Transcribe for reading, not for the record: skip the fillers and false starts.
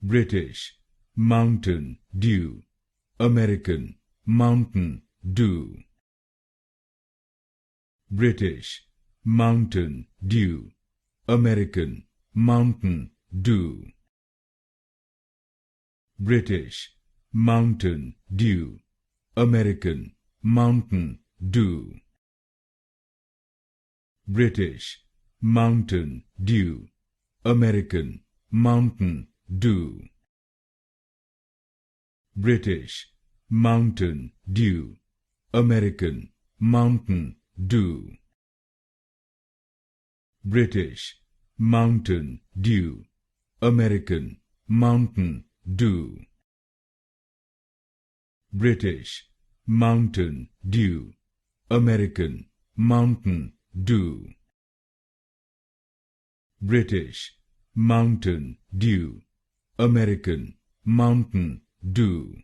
British Mountain Dew, American Mountain Dew. British Mountain Dew, American Mountain Dew. British Mountain Dew, American Mountain Dew. British Mountain Dew, American Mountain Dew. British Mountain Dew, American Mountain Dew. British Mountain Dew, American Mountain Dew. British Mountain Dew, American Mountain Dew. British Mountain Dew, American Mountain Dew.